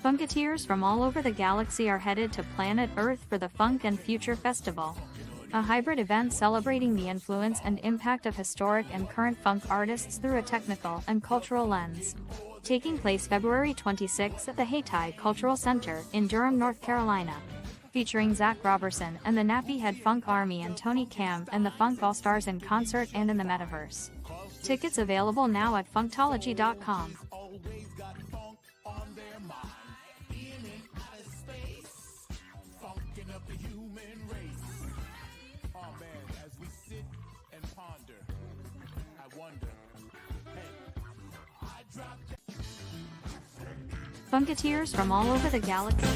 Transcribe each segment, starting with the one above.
Funketeers from all over the galaxy are headed to planet Earth for the Funk and Future Festival, a hybrid event celebrating the influence and impact of historic and current funk artists through a technical and cultural lens. Taking place February 26 at the Hayti Cultural Center in Durham, North Carolina. Featuring Zach Robertson and the Nappy Head Funk Army and Tony Camp and the Funk All-Stars in concert and in the metaverse. Tickets available now at funktology.com. Funketeers from all over the galaxy.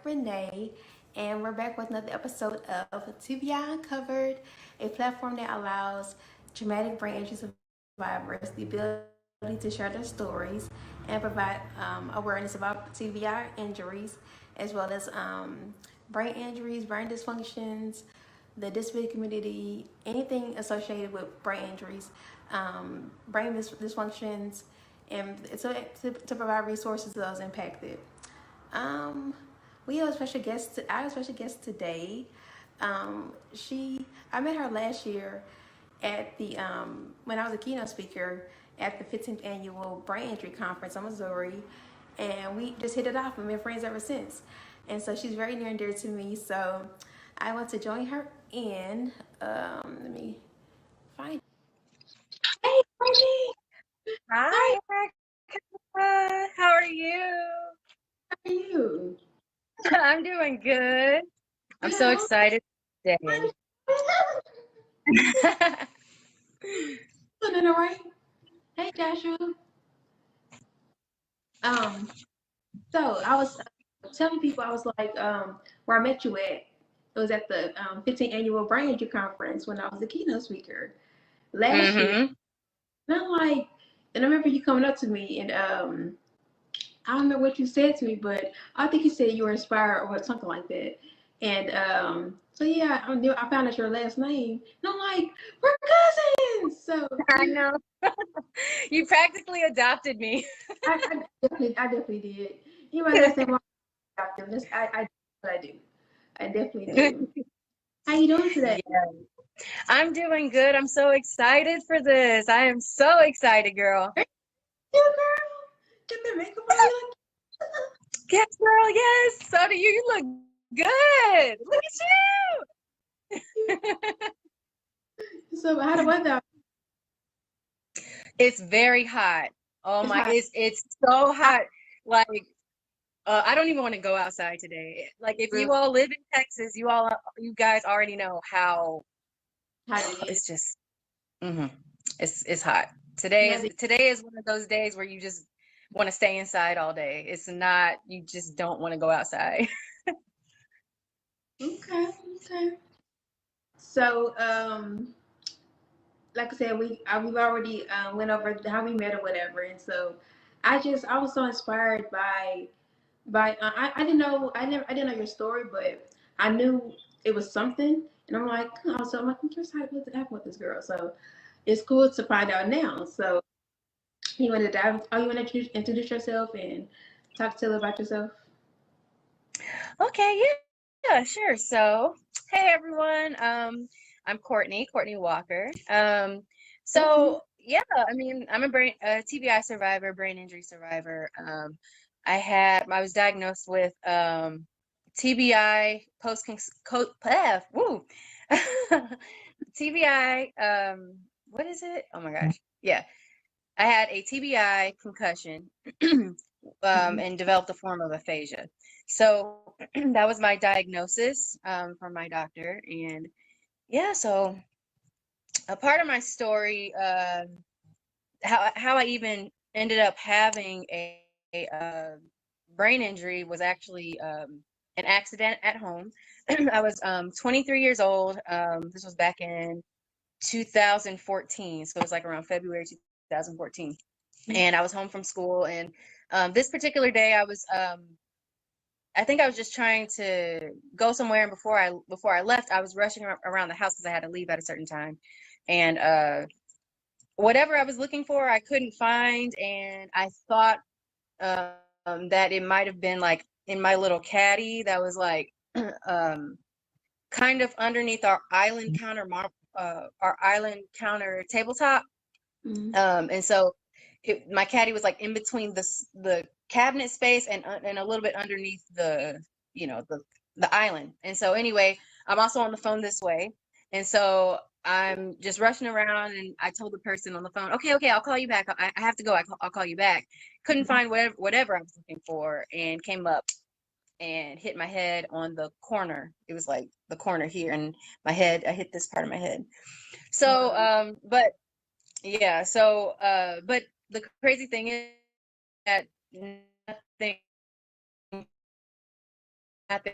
Renee, and we're back with another episode of TBI Uncovered, a platform that allows traumatic brain injury survivors the ability to share their stories and provide awareness about TBI injuries, as well as brain injuries, brain dysfunctions, the disability community, anything associated with brain injuries, brain dysfunctions, and so to provide resources to those impacted. Um, we have a special guest. I have a special guest today. I met her last year at the when I was a keynote speaker at the 15th annual Brain Injury Conference in Missouri, and we just hit it off and been friends ever since. And so she's very near and dear to me. So I want to join her in. Let me find. Hey, Courtnee. Hi. Hi, Erica. How are you? How are you? I'm doing good. I'm so excited today. Doing all right. Hey, Joshua. Um, so I was telling people, I was like, where I met you at. It was at the 15th annual Brain Injury Conference when I was the keynote speaker last year. Mm-hmm. And I'm like, and I remember you coming up to me, and I don't remember what you said to me, but I think you said you were inspired or something like that. And so yeah, I found out your last name, and I'm like, we're cousins. So I know. You practically adopted me. I definitely did. You might not say more about them. I do. I definitely do. How you doing today? Yeah, I'm doing good. I'm so excited for this. I am so excited, girl. You girl, get the makeup on. Yes, girl. Yes. So do you. You look good. Look at you. So how the weather? It's very hot. Oh It's my, hot. it's so hot. Like I don't even want to go outside today. Like if Really you all live in Texas, you guys already know how hot it is. it's just it's hot. Now Today is one of those days where you just want to stay inside all day. It's not, you just don't want to go outside. okay, okay. So like I said, we've already went over how we met or whatever, and so I was so inspired by I didn't know I didn't know your story, but I knew it was something, and I'm like, oh, so I'm like, I'm curious what happened with this girl. So it's cool to find out now. So you want to you want to introduce yourself and talk to her about yourself? Okay, yeah, sure. So, hey everyone. I'm Courtney Walker. Okay. So yeah, I mean, I'm a TBI survivor, brain injury survivor. I was diagnosed with TBI woo. TBI, what is it? Oh my gosh. Yeah. I had a TBI concussion and developed a form of aphasia. So that was my diagnosis from my doctor. And yeah, so a part of my story, how I even ended up having a brain injury was actually an accident at home. I was 23 years old. This was back in 2014. So it was like around February 2014. And I was home from school. And this particular day, I think I was just trying to go somewhere. And before I left, I was rushing around the house because I had to leave at a certain time. And whatever I was looking for, I couldn't find. And I thought that it might have been like in my little caddy that was like kind of underneath our island counter tabletop. And so my caddy was like in between the cabinet space and a little bit underneath the the island. And so anyway, I'm also on the phone this way, and so I'm just rushing around, and I told the person on the phone, okay, I'll call you back. I have to go. I'll call you back. Couldn't find whatever I was looking for, and came up and hit my head on the corner. It was like the corner here, and I hit this part of my head. So but yeah, so but the crazy thing is that nothing happen.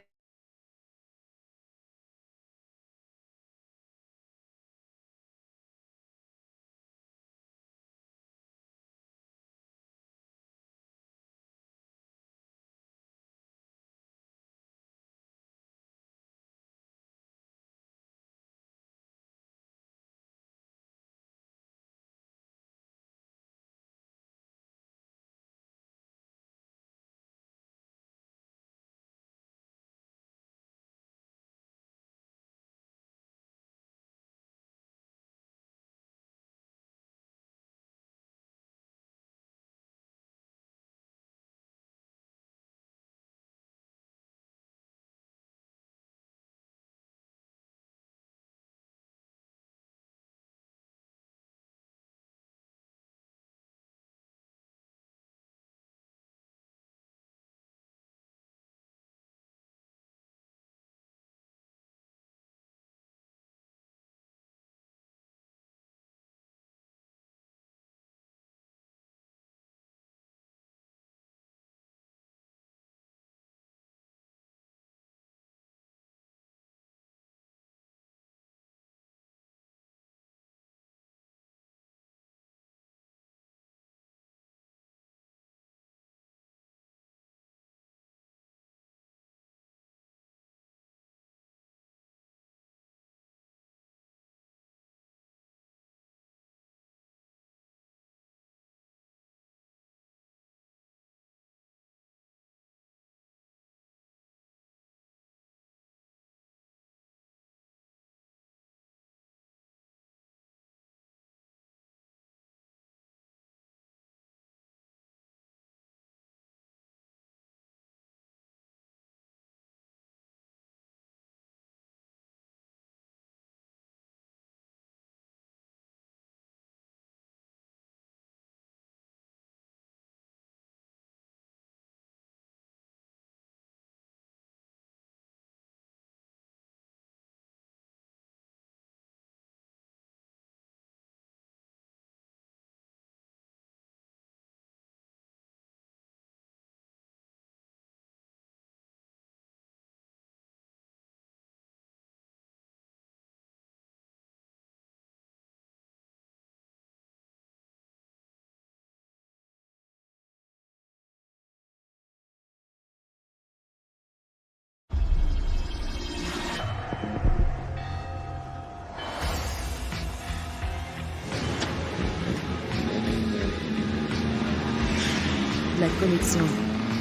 La connexion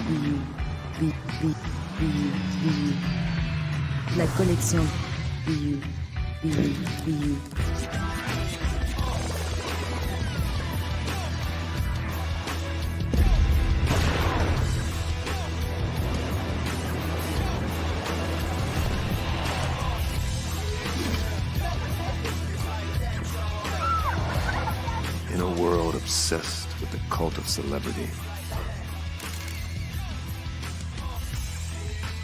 BU, BU. La connexion BU. In a world obsessed with the cult of celebrity,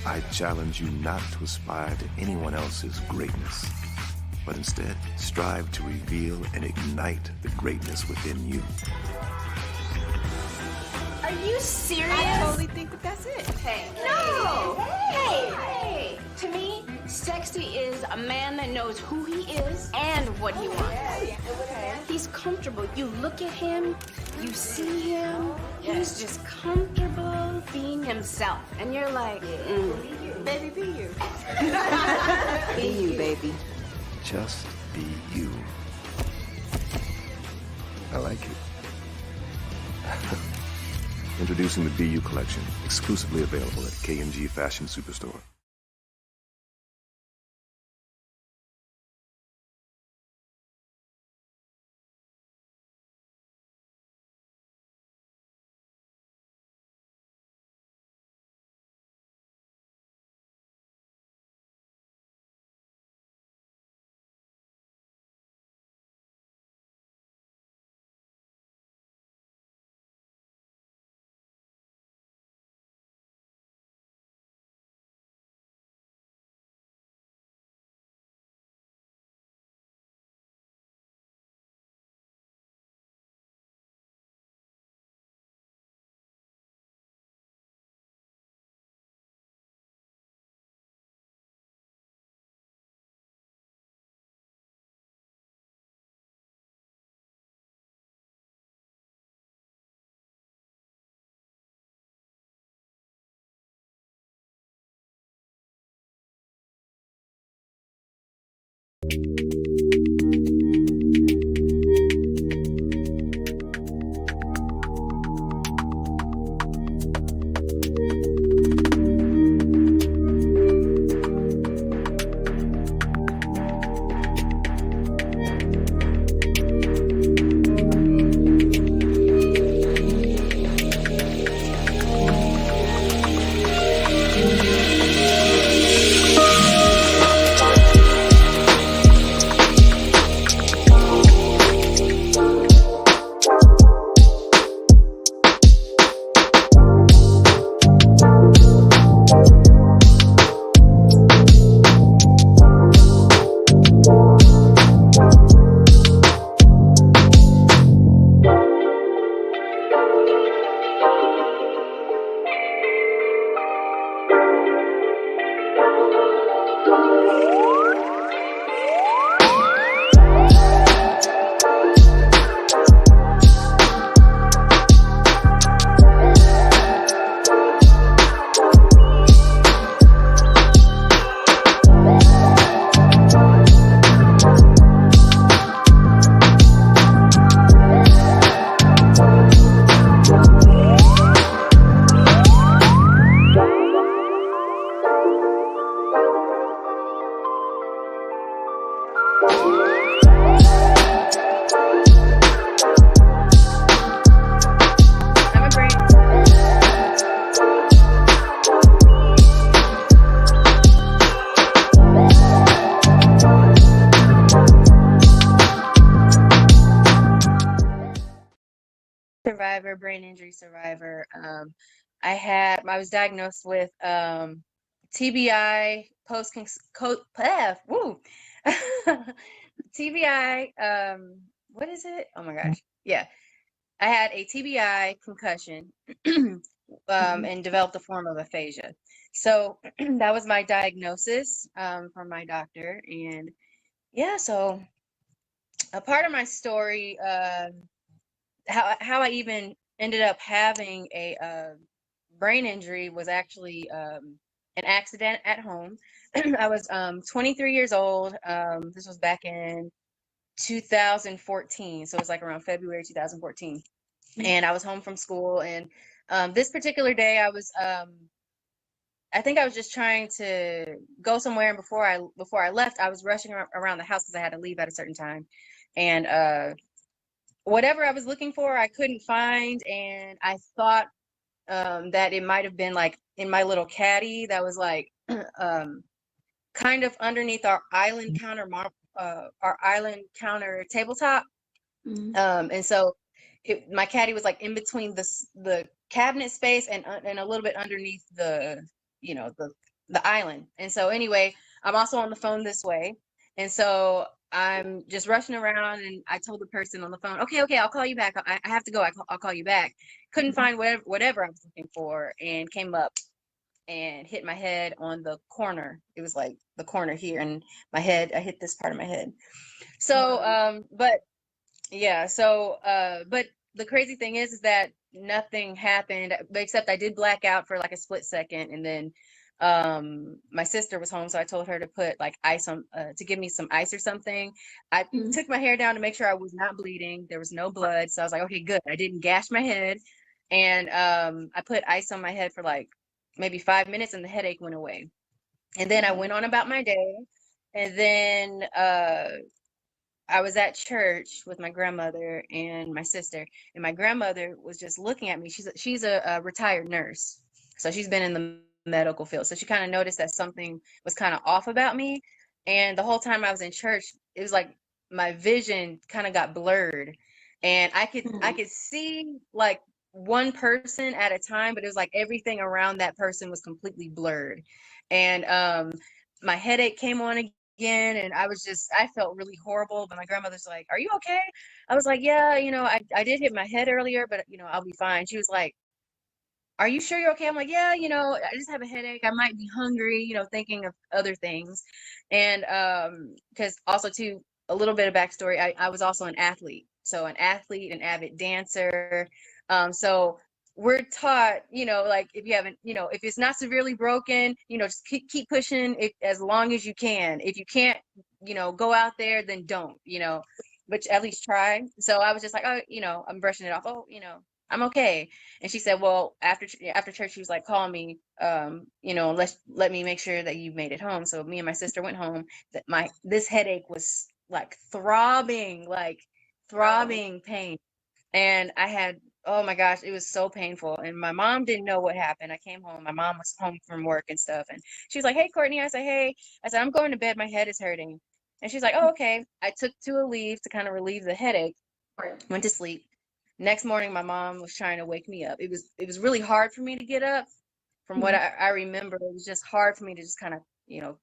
I challenge you not to aspire to anyone else's greatness, but instead strive to reveal and ignite the greatness within you. Are you serious? I totally think that's it. Hey. No! Hey! To me, sexy is a man that knows who he is and what he wants. He's comfortable. You look at him, you see him, he's just comfortable being himself. And you're like, Baby, be you. Be you, baby. Just be you. I like it. Introducing the BU collection, exclusively available at K&G Fashion Superstore. I'm a brain. Survivor, brain injury survivor. I was diagnosed with TBI woo. TBI, what is it? Oh my gosh. Yeah. I had a TBI concussion and developed a form of aphasia. So that was my diagnosis from my doctor. And yeah, so a part of my story, how I even ended up having a brain injury was actually an accident at home. I was 23 years old. This was back in 2014, so it was like around February 2014, and I was home from school. And this particular day, I think I was just trying to go somewhere, and before I left, I was rushing around the house because I had to leave at a certain time, and whatever I was looking for, I couldn't find, and I thought that it might have been like in my little caddy that was like kind of underneath our island counter tabletop. And so my caddy was like in between the cabinet space and a little bit underneath the island. And so anyway, I'm also on the phone this way, and so I'm just rushing around, and I told the person on the phone, okay, I'll call you back. I have to go. I'll call you back. Couldn't find whatever I was looking for, and came up and hit my head on the corner. It was like the corner here, and I hit this part of my head. So but yeah, so but the crazy thing is that nothing happened, except I did black out for like a split second, and then my sister was home, so I told her to put like ice on to give me some ice or something. I took my hair down to make sure I was not bleeding. There was no blood, so I was like, okay, good, I didn't gash my head. And I put ice on my head for like maybe 5 minutes, and the headache went away. And then I went on about my day, and then I was at church with my grandmother and my sister, and my grandmother was just looking at me. She's a retired nurse, so she's been in the medical field. So she kind of noticed that something was kind of off about me. And the whole time I was in church, it was like my vision kind of got blurred, and I could see like one person at a time, but it was like everything around that person was completely blurred. And my headache came on again, and I felt really horrible. But my grandmother's like, "Are you okay?" I was like, "Yeah, I did hit my head earlier, but I'll be fine." She was like, "Are you sure you're okay?" I'm like, "Yeah, I just have a headache. I might be hungry, thinking of other things." And because also too, a little bit of backstory, I was also an athlete. So an athlete, an avid dancer. So we're taught, you know, like if you haven't, you know, if it's not severely broken, you know, just keep pushing it as long as you can. If you can't, you know, go out there, then don't, you know, but at least try. So I was just like, oh, you know, I'm brushing it off. Oh, you know, I'm okay. And she said, well, after church, she was like, call me, you know, let me make sure that you made it home. So me and my sister went home. That this headache was like throbbing pain. And I had, oh my gosh, it was so painful. And my mom didn't know what happened. I came home, my mom was home from work and stuff. And she was like, hey, Courtney. I said, hey. I said, I'm going to bed. My head is hurting. And she's like, oh, okay. I took a leave to kind of relieve the headache, went to sleep. Next morning, my mom was trying to wake me up. It was really hard for me to get up. From what I remember, it was just hard for me to just kind of, you know,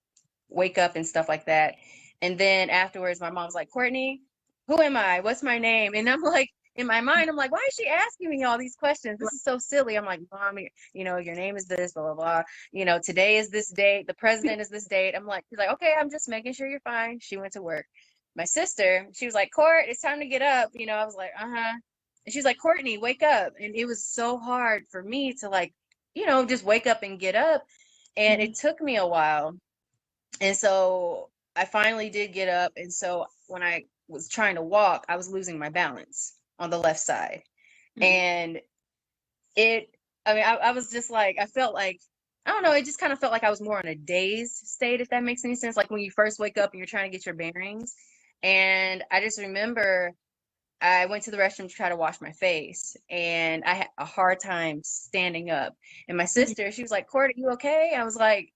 wake up and stuff like that. And then afterwards, my mom was like, Courtney, who am I? What's my name? And I'm like, in my mind, I'm like, why is she asking me all these questions? This is so silly. I'm like, Mom, you know, your name is this, blah, blah, blah. You know, today is this date. The president is this date. I'm like, she's like, okay, I'm just making sure you're fine. She went to work. My sister, she was like, Court, it's time to get up. You know, I was like, uh-huh. And she's like, Courtney, wake up. And it was so hard for me to like, you know, just wake up and get up. And it took me a while. And so I finally did get up. And so when I was trying to walk, I was losing my balance on the left side. And I was just like, I felt like, I don't know, it just kind of felt like I was more in a dazed state, if that makes any sense. Like when you first wake up and you're trying to get your bearings. And I just remember I went to the restroom to try to wash my face, and I had a hard time standing up. And my sister, she was like, Court, are you okay? I was like,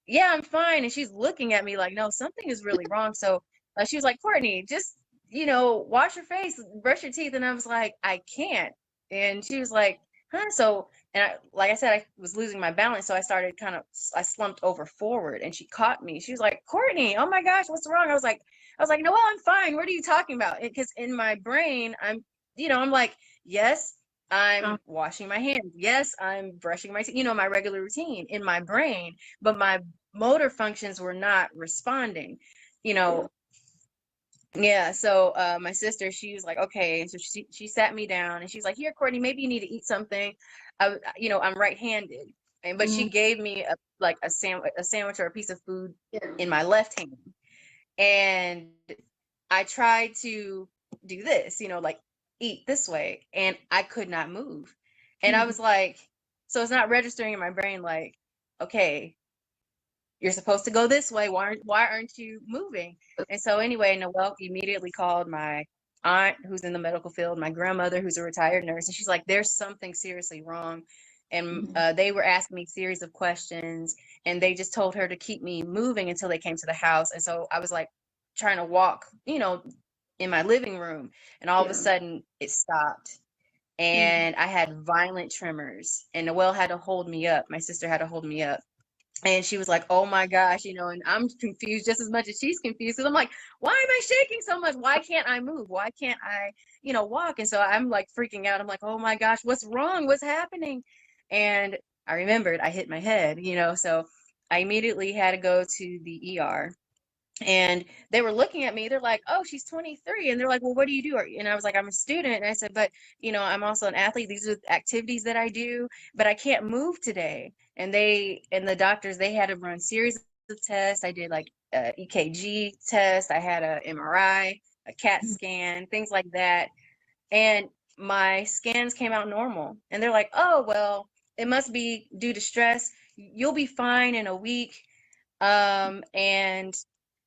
yeah, I'm fine. And she's looking at me like, no, something is really wrong. So she was like, Courtney, just, you know, wash your face, brush your teeth. And I was like, I can't. And she was like, huh? So, and like I said, I was losing my balance. So I started I slumped over forward, and she caught me. She was like, Courtney, oh my gosh, what's wrong? I was like, no, well, I'm fine. What are you talking about? Because in my brain, I'm like, yes, I'm washing my hands. Yes, I'm brushing my teeth, you know, my regular routine in my brain, but my motor functions were not responding, you know. Yeah. So my sister, she was like, okay. So she sat me down, and she's like, here, Courtney, maybe you need to eat something. You know, I'm right-handed, but she gave me a sandwich or a piece of food in my left hand. And I tried to do this, you know, like eat this way, and I could not move. And I was like, so it's not registering in my brain, like, okay, you're supposed to go this way. Why aren't you moving? And so anyway, Noelle immediately called my aunt, who's in the medical field, my grandmother, who's a retired nurse. And she's like, there's something seriously wrong. And they were asking me a series of questions, and they just told her to keep me moving until they came to the house. And so I was like trying to walk, you know, in my living room, and all of a sudden it stopped. And I had violent tremors, and Noelle had to hold me up. My sister had to hold me up. And she was like, oh my gosh, you know, and I'm confused just as much as she's confused. Because I'm like, why am I shaking so much? Why can't I move? Why can't I, you know, walk? And so I'm like freaking out. I'm like, oh my gosh, what's wrong? What's happening? And I remembered I hit my head, you know, so I immediately had to go to the ER. And they were looking at me. They're like, oh, she's 23. And they're like, well, what do you do? And I was like, I'm a student. And I said, but, you know, I'm also an athlete. These are activities that I do, but I can't move today. And the doctors, they had to run series of tests. I did like a EKG test. I had a MRI, a CAT scan, things like that. And my scans came out normal. And they're like, oh, well, it must be due to stress. You'll be fine in a week.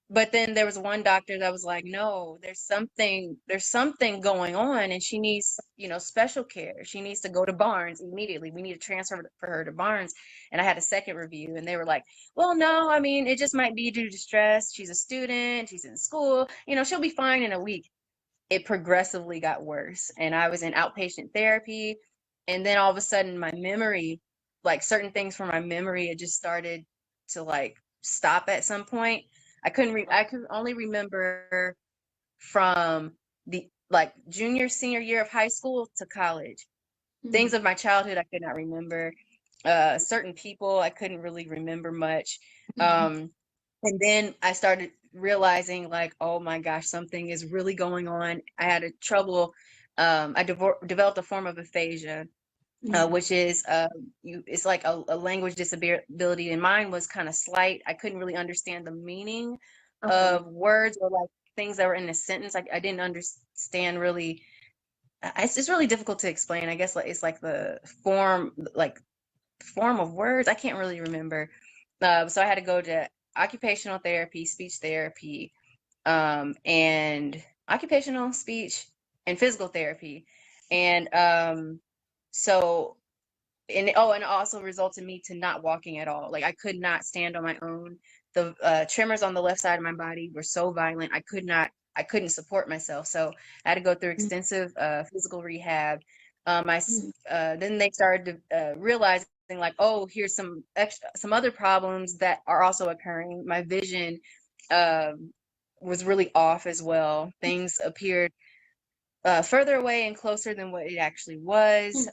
But then there was one doctor that was like, no, there's something going on, and she needs, you know, special care. She needs to go to Barnes immediately. We need to transfer for her to Barnes. And I had a second review, and they were like, well, no, I mean, it just might be due to stress. She's a student, she's in school, you know, she'll be fine in a week. It progressively got worse, and I was in outpatient therapy. And then all of a sudden my memory, like certain things from my memory, it just started to like stop at some point. I could only remember from the like junior, senior year of high school to college. Things of my childhood I could not remember. Certain people I couldn't really remember much. And then I started realizing like, oh my gosh, something is really going on. I had I developed a form of aphasia which is it's like a language disability, and mine was kind of slight. I couldn't really understand the meaning of words or like things that were in a sentence. I didn't understand really. It's just really difficult to explain. I guess like it's like the form of words. I can't really remember. So I had to go to occupational therapy, speech therapy, and occupational speech and physical therapy. And so and it also resulted me to not walking at all. Like I could not stand on my own. The tremors on the left side of my body were so violent. I couldn't support myself. So I had to go through extensive physical rehab. Then they started to realizing like, oh, here's some other problems that are also occurring. My vision was really off as well. Things appeared further away and closer than what it actually was.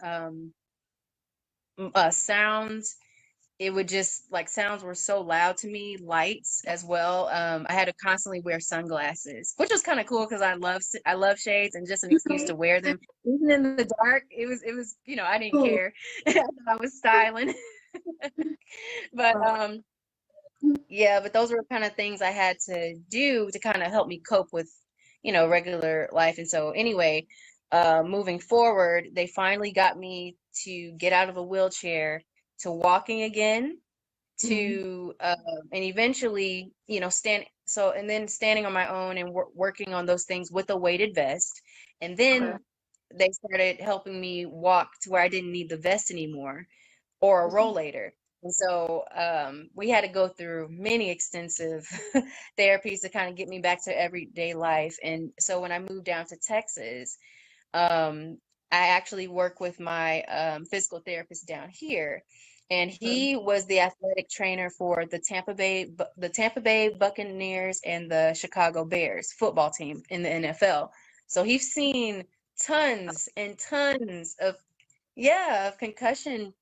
Sounds, it would just like sounds were so loud to me. Lights as well. I had to constantly wear sunglasses, which was kind of cool because I love shades and just an excuse to wear them even in the dark. It was I didn't care. I was styling. But yeah, but those were kind of things I had to do to kind of help me cope with regular life. And so anyway, moving forward, they finally got me to get out of a wheelchair to walking again, to and eventually standing on my own and working on those things with a weighted vest. And then they started helping me walk to where I didn't need the vest anymore or a rollator. And so we had to go through many extensive therapies to kind of get me back to everyday life. And so when I moved down to Texas, I actually work with my physical therapist down here, and he was the athletic trainer for the Tampa Bay Buccaneers and the Chicago Bears football team in the NFL. So he's seen tons and tons of concussion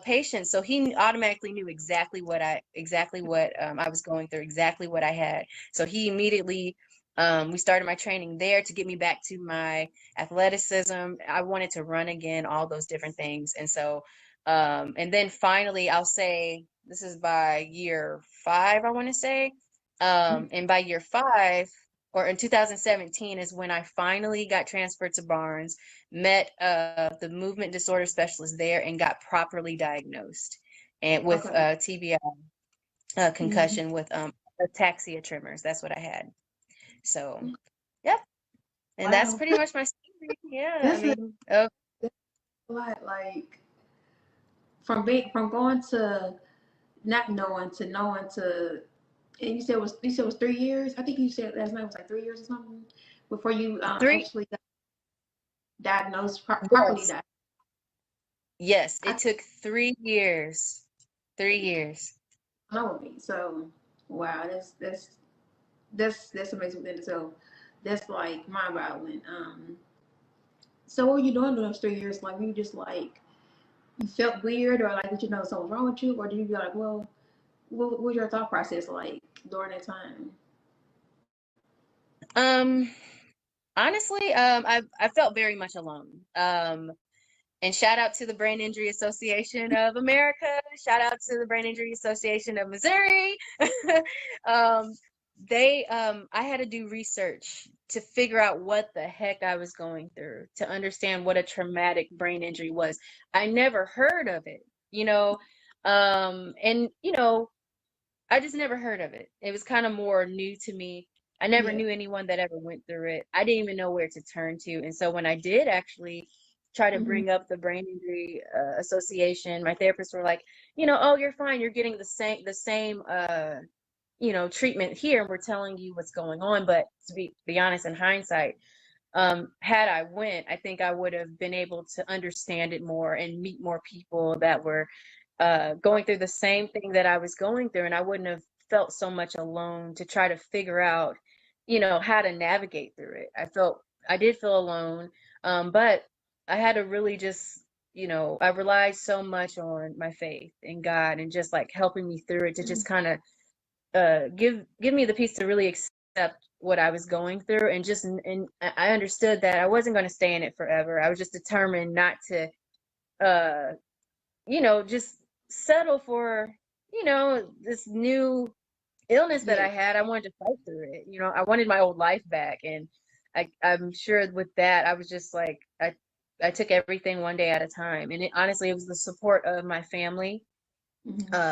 patients. So he automatically knew exactly what I was going through, exactly what I had. So he immediately we started my training there to get me back to my athleticism. I wanted to run again, all those different things. And so and then finally, I'll say this is by year 5, I want to say. And by year 5, or in 2017, is when I finally got transferred to Barnes, met the movement disorder specialist there, and got properly diagnosed and with TBI concussion with ataxia tremors. That's what I had. So, yeah. And that's pretty much my story. Yeah. That's a lot, like from going to not knowing to knowing to, and you said it was 3 years. I think you said last night was like 3 years or something before you actually got diagnosed properly. Yes. Yes, it took 3 years. 3 years. Know me. So wow, that's amazing within itself. That's like mind-boggling. So what were you doing during those 3 years? Like, were you just like, you felt weird, or like, did you know something was wrong with you, or did you be like, well, what was your thought process like during that time? Honestly, I felt very much alone. And shout out to the Brain Injury Association of America. Shout out to the Brain Injury Association of Missouri. I had to do research to figure out what the heck I was going through, to understand what a traumatic brain injury was. I never heard of it, and I just never heard of it. It was kind of more new to me. I never knew anyone that ever went through it. I didn't even know where to turn to. And so when I did actually try to bring up the Brain Injury Association, my therapists were like, oh, you're fine. You're getting the same treatment here. And we're telling you what's going on. But to be honest, in hindsight, had I went, I think I would have been able to understand it more and meet more people that were going through the same thing that I was going through. And I wouldn't have felt so much alone to try to figure out, how to navigate through it. I did feel alone, but I had to really just, I relied so much on my faith in God and just like helping me through it, to just kind of give me the peace to really accept what I was going through. And I understood that I wasn't going to stay in it forever. I was just determined not to you know, just settle for, you know, this new illness that I had. I wanted to fight through it. You know, I wanted my old life back. And I'm sure with that, I was just like, I took everything one day at a time. And honestly, it was the support of my family,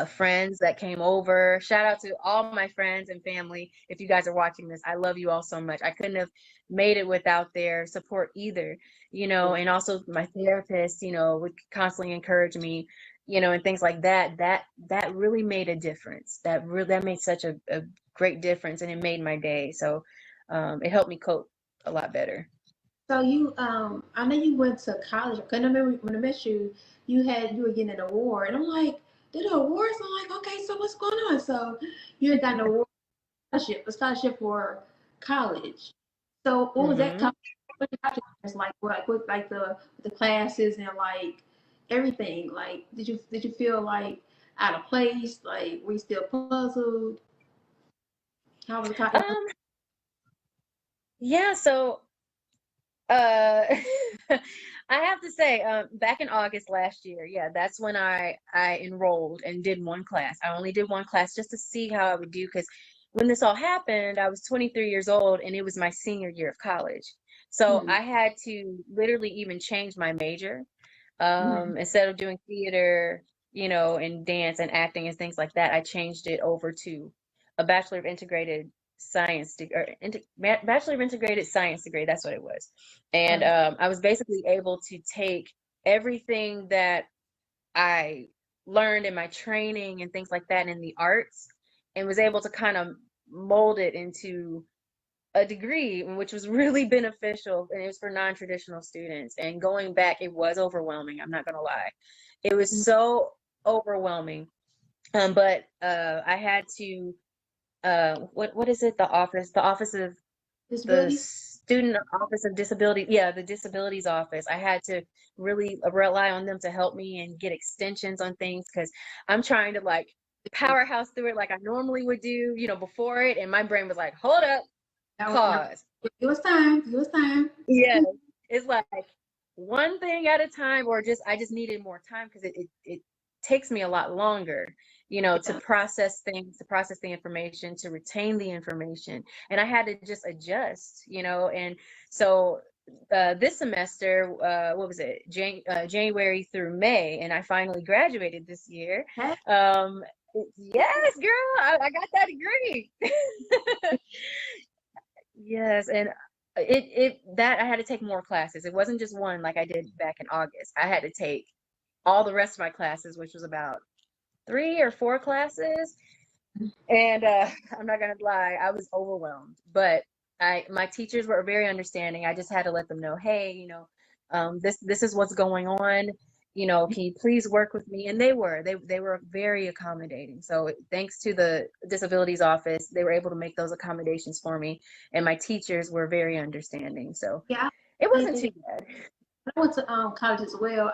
friends that came over. Shout out to all my friends and family. If you guys are watching this, I love you all so much. I couldn't have made it without their support either, you know, and also my therapist, you know, would constantly encourage me, you know, and things like that. That really made a difference. That made such a great difference, and it made my day. So it helped me cope a lot better. So you, I know you went to college. Cause I remember when I met you, you were getting an award, and I'm like, did the awards? I'm like, okay, so what's going on? So you had gotten an award, a scholarship for college. So what was that? What like the classes and like everything? Like, did you feel like out of place? Like, were you still puzzled? How was the college? Yeah, so I have to say, back in August last year, yeah, that's when I enrolled and did one class. I only did one class just to see how I would do, because when this all happened, I was 23 years old and it was my senior year of college. So I had to literally even change my major. Instead of doing theater, you know, and dance and acting and things like that, I changed it over to a Bachelor of Integrated Science Bachelor of Integrated Science degree. That's what it was. And I was basically able to take everything that I learned in my training and things like that in the arts, and was able to kind of mold it into a degree, which was really beneficial. And it was for non-traditional students. And going back, it was overwhelming. I'm not gonna lie, it was so overwhelming. But I had to what is it, the office of the student office of disability, the disabilities office. I had to really rely on them to help me and get extensions on things, because I'm trying to like powerhouse through it like I normally would do, you know, before it, and my brain was like, hold up, pause, it was time. Yeah, it's like one thing at a time, or I just needed more time, because it takes me a lot longer, you know, to process things, to process the information, to retain the information. And I had to just adjust, you know. And so this semester, what was it, January through May, and I finally graduated this year. Yes, girl, I got that degree. Yes, and that I had to take more classes. It wasn't just one like I did back in August. I had to take all the rest of my classes, which was about 3 or 4 classes. And I'm not gonna lie, I was overwhelmed. But my teachers were very understanding. I just had to let them know, hey, you know, this is what's going on. You know, can you please work with me? And they were very accommodating. So thanks to the disabilities office, they were able to make those accommodations for me. And my teachers were very understanding. So it wasn't too bad. I went to college as well.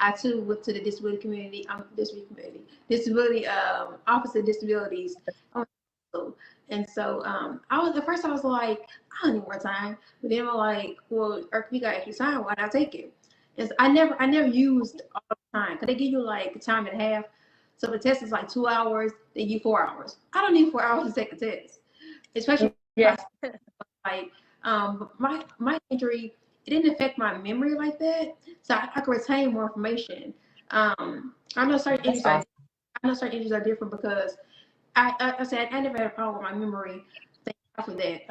I too went to the disability community. Disability office of disabilities. And so at first I was like, I don't need more time. But then I'm like, well, you got extra time, why not take it? And I never used all the time, because they give you like a time and a half. So the test is like 2 hours, they give you 4 hours. I don't need 4 hours to take a test, especially like my injury. It didn't affect my memory like that, so I could retain more information. I know certain injuries are different, because I said I never had a problem with my memory. Thank God for that.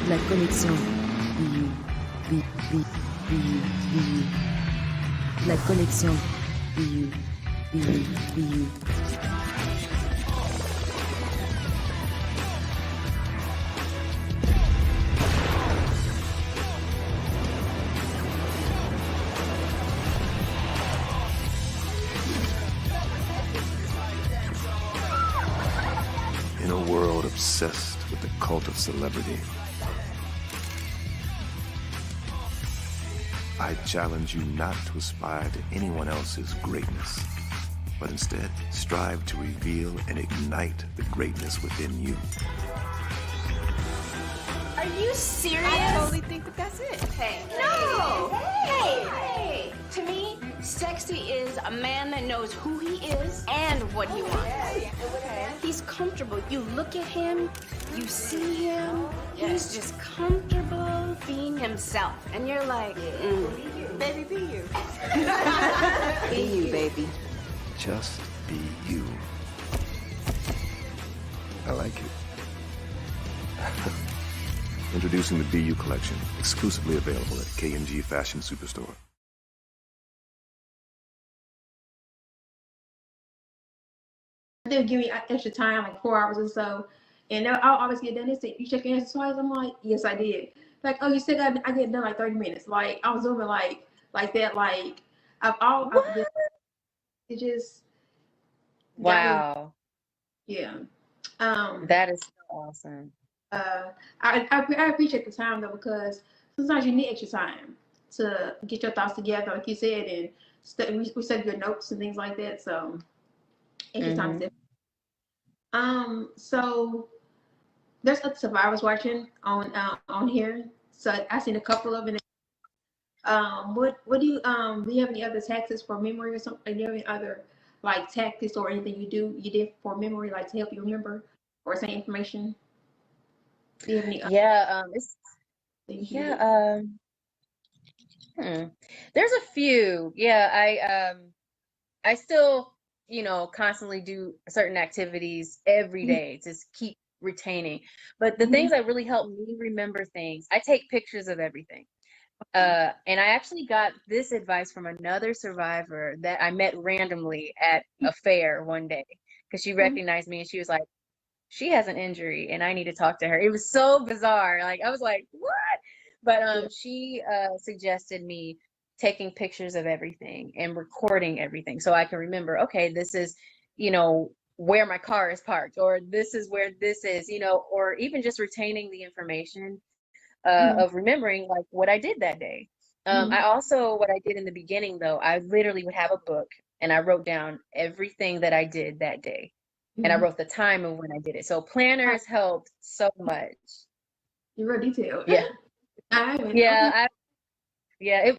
La connexion BU. La connexion BU. obsessed with the cult of celebrity. I challenge you not to aspire to anyone else's greatness, but instead strive to reveal and ignite the greatness within you. Are you serious? I totally think that that's it. Hey. No! Hey! To me, sexy is a man that knows who he is and what he wants. He's comfortable. You look at him, you see him, he's just comfortable being himself. And you're like, Baby, be you. Be you, baby. Just be you. I like it. Introducing the BU collection, exclusively available at K&G Fashion Superstore. They'll give me extra time, like 4 hours or so, and I'll always get done. They say, "You check your answers twice?" I'm like, "Yes, I did." Like, "Oh, you still got?" I get done like 30 minutes. Like, I was doing like that. Like, it just Wow. yeah. That is so awesome. I appreciate the time though, because sometimes you need extra time to get your thoughts together, like you said, and we set good notes and things like that. So extra time is different. So there's other survivors watching on here. So I seen a couple of it. What do you have any other tactics for memory or something? Do you have any other like tactics or anything you did for memory, like to help you remember or say information? Do you have any other things you do? There's a few. Yeah, I still, constantly do certain activities every day to keep retaining. But the things that really help me remember things, I take pictures of everything. And I actually got this advice from another survivor that I met randomly at a fair one day, because she recognized me and she was like, she has an injury and I need to talk to her. It was so bizarre. Like, I was like, what? But she suggested me taking pictures of everything and recording everything so I can remember, okay, this is, where my car is parked, or this is where this is, or even just retaining the information of remembering like what I did that day. I also, what I did in the beginning though, I literally would have a book and I wrote down everything that I did that day. And I wrote the time of when I did it. So planners helped so much. You're real detailed. Yeah. Okay.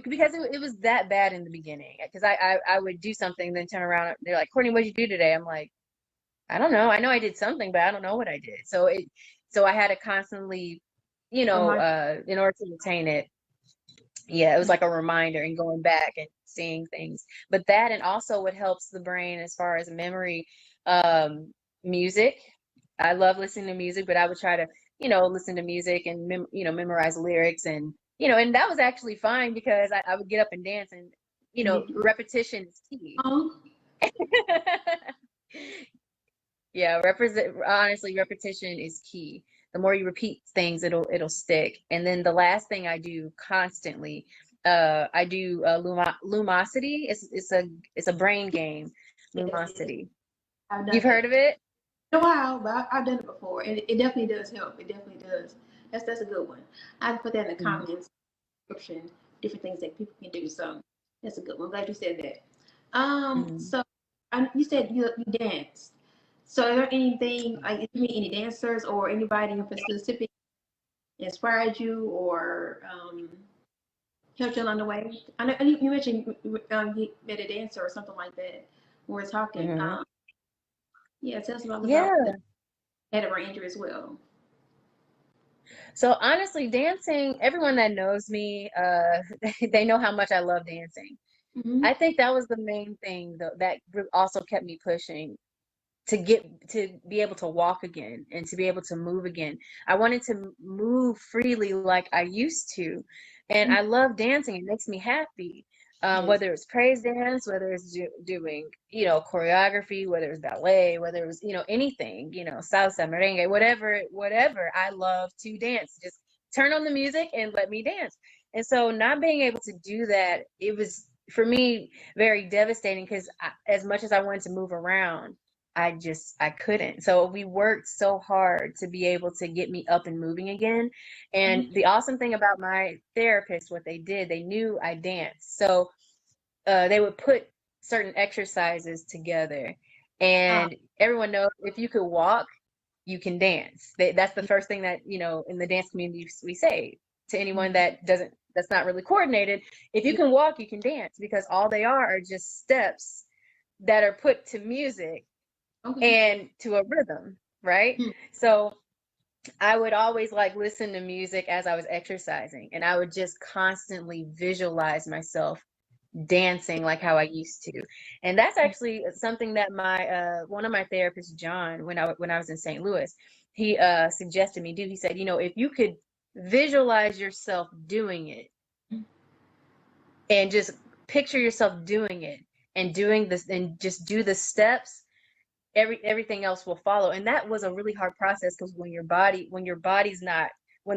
Because it was that bad in the beginning. Because I would do something, then turn around. They're like, Courtney, what'd you do today? I'm like, I don't know. I know I did something, but I don't know what I did. So I had to constantly, in order to retain it. Yeah, it was like a reminder and going back and seeing things. But that, and also what helps the brain as far as memory, music. I love listening to music, but I would try to, listen to music and memorize lyrics, and and that was actually fine because I would get up and dance, and repetition is key. Yeah, honestly, repetition is key. The more you repeat things, it'll stick. And then the last thing I do constantly, I do Lumosity. It's a brain game. Lumosity. You've heard of it? A while, but I've done it before, and it definitely does help. It definitely does. That's a good one. I put that in the comments, description, different things that people can do. So that's a good one. I'm glad you said that. So you said you dance. So is there anything like any dancers or anybody in specific inspired you or helped you along the way? I know you mentioned you met a dancer or something like that when we're talking. Yeah, tell us about that. Had a brain injury as well. So honestly, dancing, everyone that knows me, they know how much I love dancing. I think that was the main thing though, that also kept me pushing to be able to walk again and to be able to move again. I wanted to move freely like I used to. And I love dancing. It makes me happy. Whether it's praise dance, whether it's doing, choreography, whether it's ballet, whether it was, anything, salsa, merengue, whatever. I love to dance. Just turn on the music and let me dance. And so not being able to do that, it was for me very devastating, because as much as I wanted to move around, I couldn't. So we worked so hard to be able to get me up and moving again. And the awesome thing about my therapist, what they did, they knew I danced. So they would put certain exercises together. And everyone knows if you could walk, you can dance. That's the first thing that, you know, in the dance community we say to anyone that's not really coordinated. If you can walk, you can dance, because all they are just steps that are put to music and to a rhythm, right? So I would always like listen to music as I was exercising, and I would just constantly visualize myself dancing like how I used to. And that's actually something that my one of my therapists, John, when I was in St. Louis, he suggested me do. He said, you know, if you could visualize yourself doing it and just picture yourself doing it and doing this and just do the steps, everything else will follow. And that was a really hard process, because when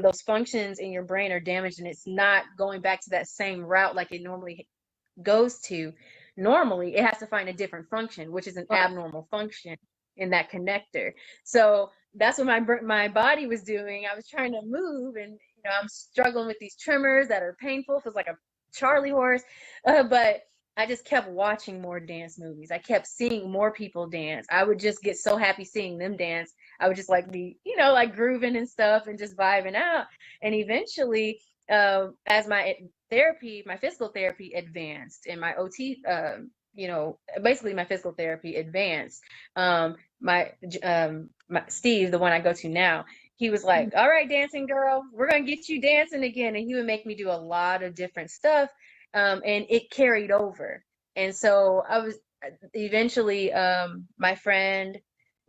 those functions in your brain are damaged and it's not going back to that same route like it normally goes to, normally it has to find a different function, which is an abnormal function in that connector. So that's what my body was doing. I was trying to move, and you know, I'm struggling with these tremors that are painful. Feels like a Charlie horse, but I just kept watching more dance movies. I kept seeing more people dance. I would just get so happy seeing them dance. I would just like be, you know, like grooving and stuff and just vibing out. And eventually, as my physical therapy advanced, and my OT, you know, basically my physical therapy advanced, my Steve, the one I go to now, he was like, all right, dancing girl, we're going to get you dancing again. And he would make me do a lot of different stuff. And it carried over. And so I was eventually, one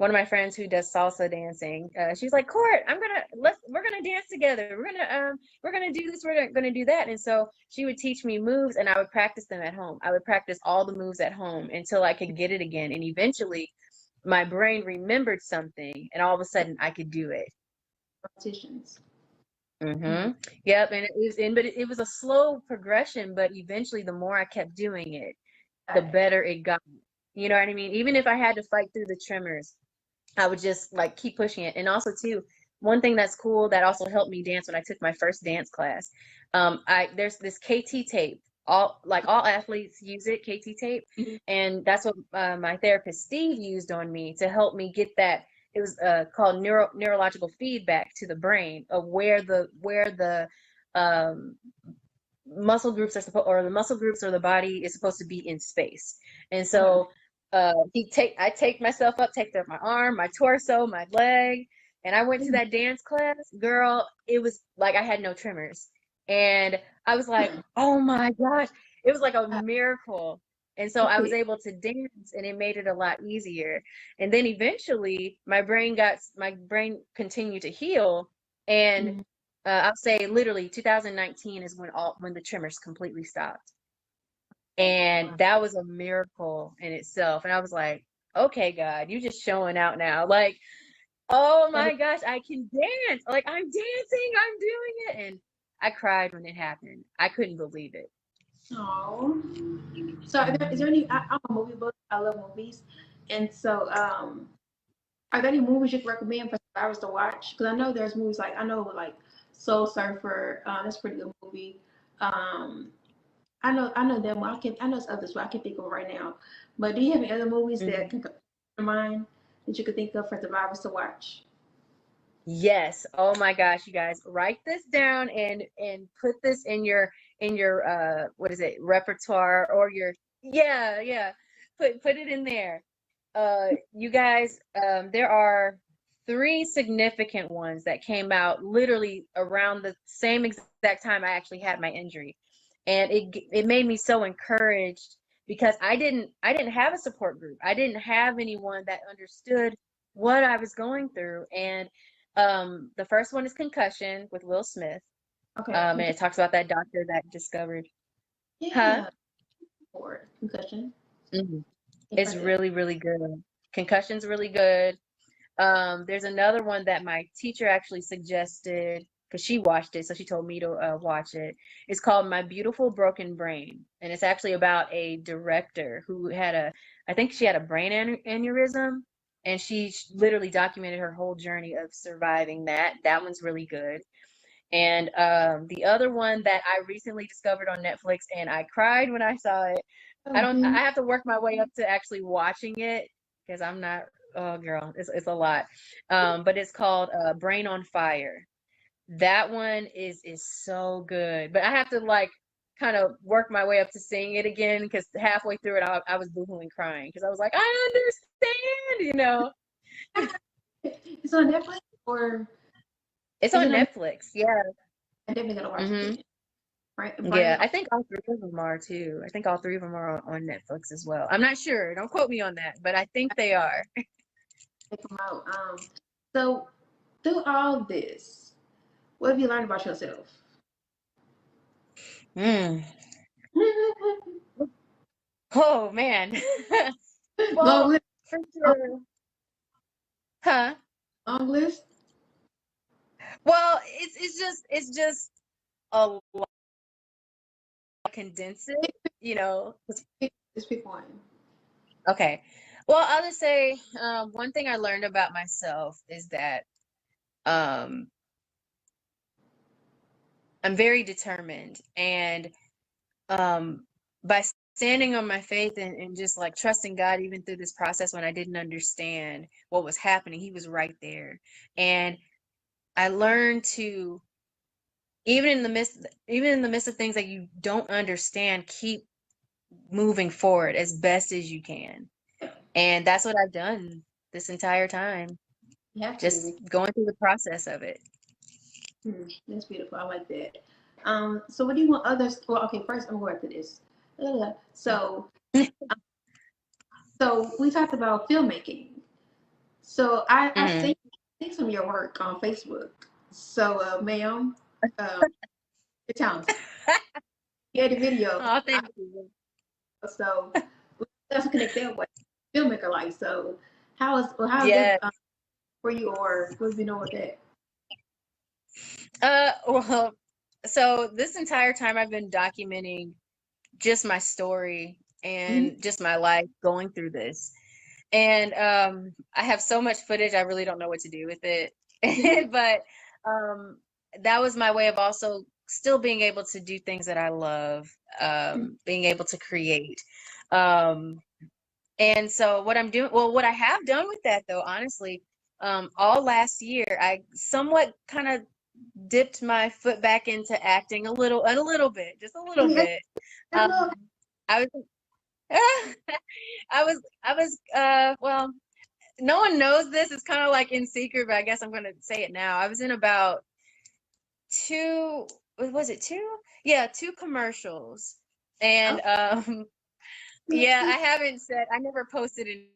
of my friends who does salsa dancing, she's like, Court, we're gonna dance together. We're gonna do this. We're gonna do that. And so she would teach me moves, and I would practice them at home. I would practice all the moves at home until I could get it again. And eventually, my brain remembered something, and all of a sudden, I could do it. Competitions. Yep. And it was a slow progression, but eventually, the more I kept doing it, the better it got. You know what I mean? Even if I had to fight through the tremors, I would just like keep pushing it. And also too, one thing that's cool that also helped me dance when I took my first dance class, there's this KT tape. All athletes use it, KT tape, and that's what my therapist Steve used on me to help me get that. It was called neurological feedback to the brain of where the muscle groups are supposed, or the muscle groups or the body is supposed to be in space. And so I take myself up, take up my arm, my torso, my leg, and I went to that dance class. Girl, it was like I had no tremors. And I was like, oh my gosh, it was like a miracle. And so I was able to dance, and it made it a lot easier. And then eventually my brain continued to heal. And I'll say literally 2019 is when the tremors completely stopped. And that was a miracle in itself. And I was like, okay, God, you just showing out now. Like, oh my gosh, I can dance. Like, I'm dancing, I'm doing it. And I cried when it happened. I couldn't believe it. Oh. So is there any, I'm a movie buff. I love movies. And so are there any movies you can recommend for survivors to watch? Because I know there's movies like Soul Surfer. That's a pretty good movie. I know them. I know others, but I can't think of right now. But do you have any other movies that can come to mind that you could think of for survivors to watch? Yes. Oh my gosh, you guys, write this down and put this in your what is it, repertoire, or your put it in there. You guys, there are 3 significant ones that came out literally around the same exact time I actually had my injury. And it made me so encouraged, because I didn't have a support group. I didn't have anyone that understood what I was going through. And the first one is Concussion with Will Smith. Okay. And it talks about that doctor that discovered. Or Concussion. It's really, really good. Concussion's really good. There's another one that my teacher actually suggested, because she watched it, so she told me to watch it. It's called My Beautiful Broken Brain, and it's actually about a director who I think she had a brain aneurysm, and she literally documented her whole journey of surviving that. That one's really good. And the other one that I recently discovered on Netflix, and I cried when I saw it. I have to work my way up to actually watching it because I'm not, oh girl, it's a lot. But it's called Brain on Fire. That one is so good, but I have to like kind of work my way up to seeing it again because halfway through it, I was boohooing crying because I was like, I understand, you know. It's on Netflix or It's is on it on? Netflix. Yeah. I'm definitely gonna watch Hmm. it. Right, Yeah, Brain. I think all three of them are too. I think all three of them are on Netflix as well. I'm not sure. Don't quote me on that, but I think they are. Check them out. So through all this, what have you learned about yourself? Mm. Oh man. Long Well, list. for sure. Huh? Long list. Well, it's just a lot condense it, you know. Just pick one. Okay. Well, I'll just say one thing I learned about myself is that um I'm very determined, and by standing on my faith and just like trusting God even through this process when I didn't understand what was happening, he was right there. And I learned to even in the midst of things that you don't understand, keep moving forward as best as you can. And that's what I've done this entire time, You have just to. going through the process of it. That's beautiful. I like that. So what do you want others? Well, okay. First, I'm going to go back to this. So, so we talked about filmmaking. So I Hmm. see some of your work on Facebook. So, ma'am, you're talented. You had a video. Oh, thank you. So let's connect that way. Filmmaker life. So how is that Yeah. for you, or what do you know with that? Well, so this entire time I've been documenting just my story Mm-hmm. and just my life going through this. And I have so much footage, I really don't know what to do with it. But um, that was my way of also still being able to do things that I love, being able to create. Um, and so what I'm doing, well, what I have done with that though, honestly, all last year, I somewhat kind of dipped my foot back into acting a little bit, just a little bit. Um, I was, well, no one knows this. It's kind of like in secret, but I guess I'm going to say it now. I was in about two, was it two? Yeah, two commercials. And yeah, I haven't said, I never posted it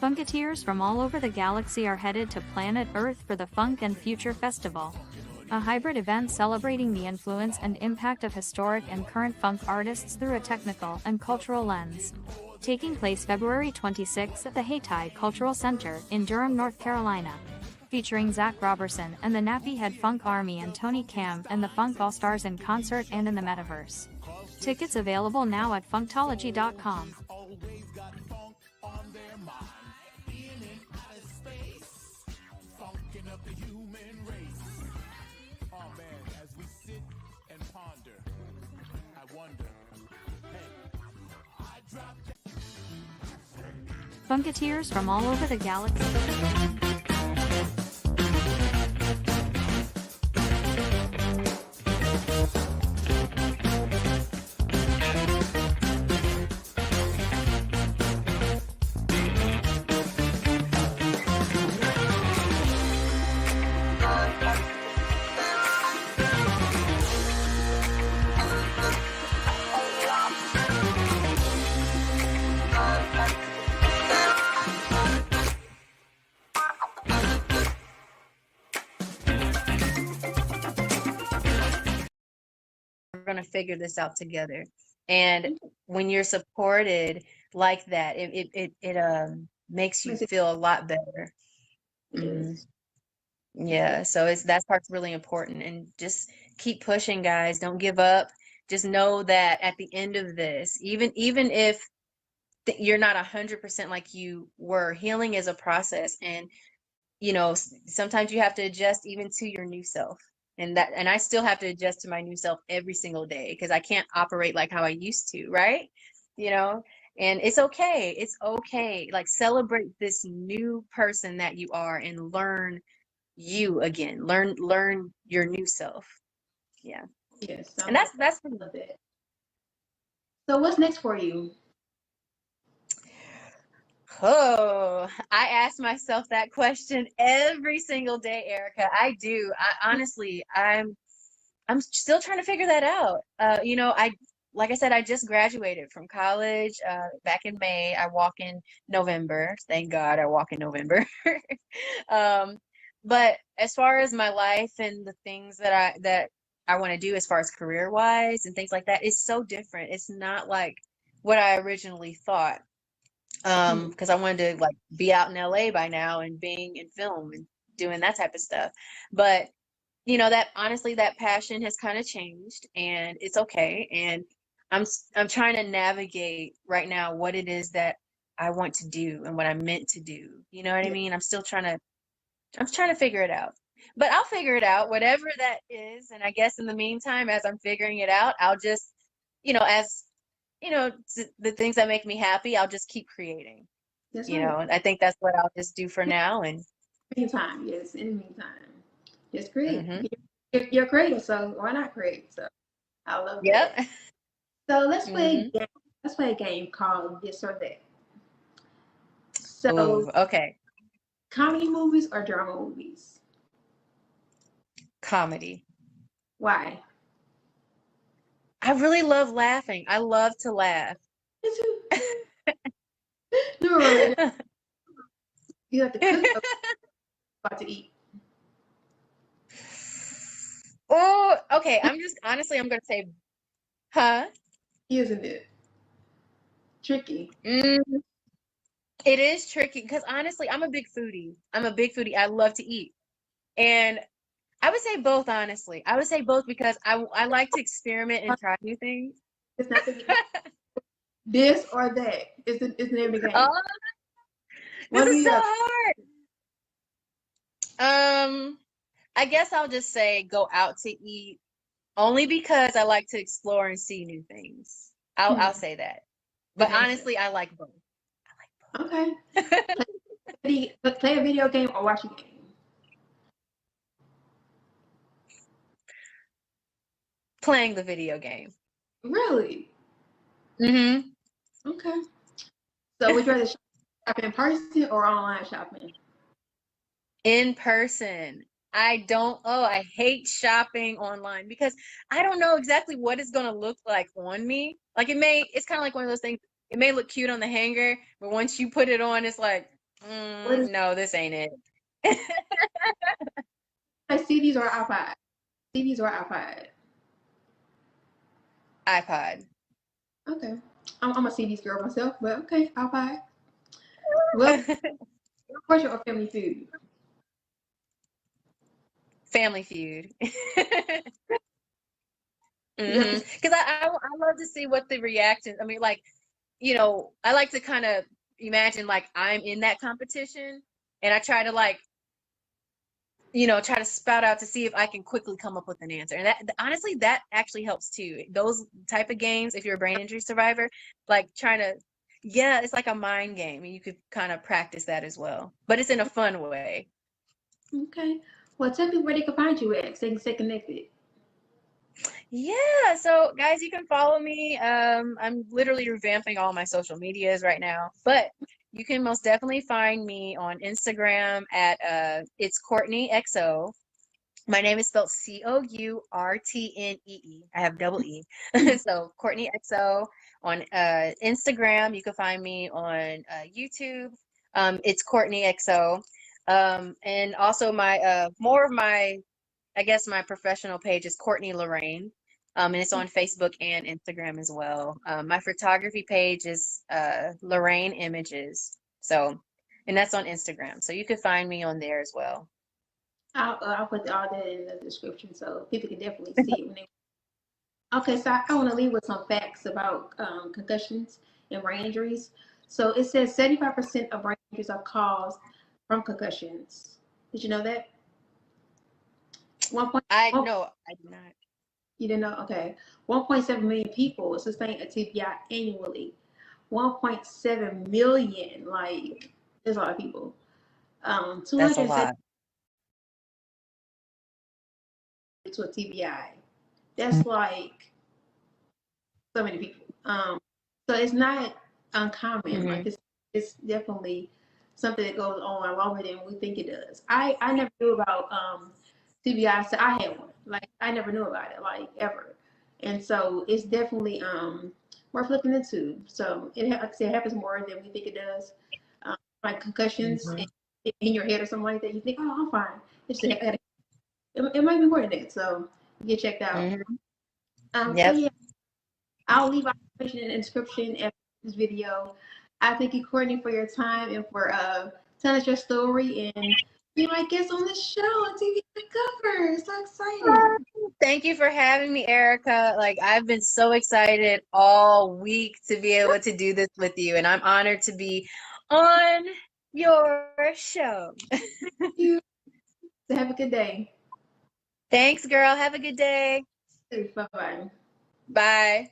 Funketeers from all over the galaxy are headed to planet Earth for the Funk and Future Festival, a hybrid event celebrating the influence and impact of historic and current funk artists through a technical and cultural lens. Taking place February 26 at the Hayti Cultural Center in Durham, North Carolina. Featuring Zach Robertson and the Nappy Head Funk Army and Tony Cam and the Funk All-Stars in concert and in the metaverse. Tickets available now at funktology.com. Funketeers from all over the galaxy. Going to figure this out together. And when you're supported like that, it makes you feel a lot better. Yeah, so that part's really important. And just keep pushing, guys. Don't give up. Just know that at the end of this, even if you're not 100% like you were, healing is a process. And sometimes you have to adjust even to your new self. And I still have to adjust to my new self every single day, because I can't operate like how I used to, right? And it's okay. It's okay. Like, celebrate this new person that you are and learn you again. Learn your new self. Yeah. Yes. And that's a little bit. So what's next for you? Oh, I ask myself that question every single day, Erica. I do. Honestly, I'm still trying to figure that out. Like I said, I just graduated from college back in May. I walk in November. Thank God I walk in November. But as far as my life and the things that I want to do as far as career-wise and things like that, it's so different. It's not like what I originally thought. Because I wanted to be out in LA by now and being in film and doing that type of stuff. But that passion has kind of changed, and it's okay. And I'm trying to navigate right now what it is that I want to do and what I'm meant to do. You know what I mean? I'm trying to figure it out. But I'll figure it out, whatever that is. And I guess in the meantime, as I'm figuring it out, I'll just, the things that make me happy, I'll just keep creating. That's right. I think that's what I'll just do for now. And meantime, yes, in the meantime, just create. You're creative, so why not create? So I love that. So let's play a game. Let's play a game called This or That. So okay. Comedy movies or drama movies? Comedy. Why? I really love laughing. I love to laugh. Me too. You have to cook about to eat. Oh, okay. I'm going to say, Isn't it tricky? It is tricky because honestly, I'm a big foodie. I love to eat. And I would say both, honestly. I would say both because I like to experiment and try new things. It's not this or that. It's the name of the game. This is so hard. I guess I'll just say go out to eat, only because I like to explore and see new things. I'll say that. But honestly, I like both. Okay. Play a video game or watch a game? Playing the video game. Really? Okay. So would you rather shop in person or online shopping? In person. I hate shopping online because I don't know exactly what it's going to look like on me. Like it's kind of like one of those things. It may look cute on the hanger, but once you put it on, it's like, What is No, this ain't it. CDs or iPod? CDs or iPod? iPod. Okay. I'm a CDs girl myself, but okay, iPod. Well, question or Family Feud? Family Feud. Yep. Because I love to see what the reactions. I mean, like, I like to kind of imagine like I'm in that competition, and I try to like, try to spout out to see if I can quickly come up with an answer. And that honestly, that actually helps too. Those type of games, if you're a brain injury survivor, like trying to, yeah, it's like a mind game, and you could kind of practice that as well. But it's in a fun way. Okay. Well, tell people where they can find you at so they can stay connected. Yeah, so guys, you can follow me. I'm literally revamping all my social medias right now, but you can most definitely find me on Instagram at it's Courtnee XO. My name is spelled Courtnee. I have double E. So Courtnee XO on Instagram. You can find me on YouTube. It's Courtnee XO. And also my more of my, I guess my professional page is Courtnee Lourraine. And it's on Facebook and Instagram as well. My photography page is Lourraine Images. So, and that's on Instagram. So you can find me on there as well. I'll put all that in the description so people can definitely see it when they. Okay, so I want to leave with some facts about concussions and brain injuries. So it says 75% of brain injuries are caused from concussions. Did you know that? No, I did not. You didn't know? Okay. 1.7 million people sustain a TBI annually. 1.7 million, like, there's a lot of people. That's a 270 lot. to a TBI. That's like so many people. So it's not uncommon. Like it's definitely something that goes on longer than we think it does. I never knew about TBI. So I had one. Like I never knew about it, like ever. And so it's definitely worth looking into. So like I said, it happens more than we think it does. Like concussions in your head or something like that. You think, oh, I'm fine. It might be more than that. So get checked out. So Yep. yeah, I'll leave our information in the description after this video. I thank you, Courtnee, for your time and for telling us your story and being my guest on this show on TBI UNcovered. So excited. Thank you for having me, Erica. Like, I've been so excited all week to be able to do this with you, and I'm honored to be on your show. Thank you. Have a good day. Thanks, girl. Have a good day. Bye-bye. Bye.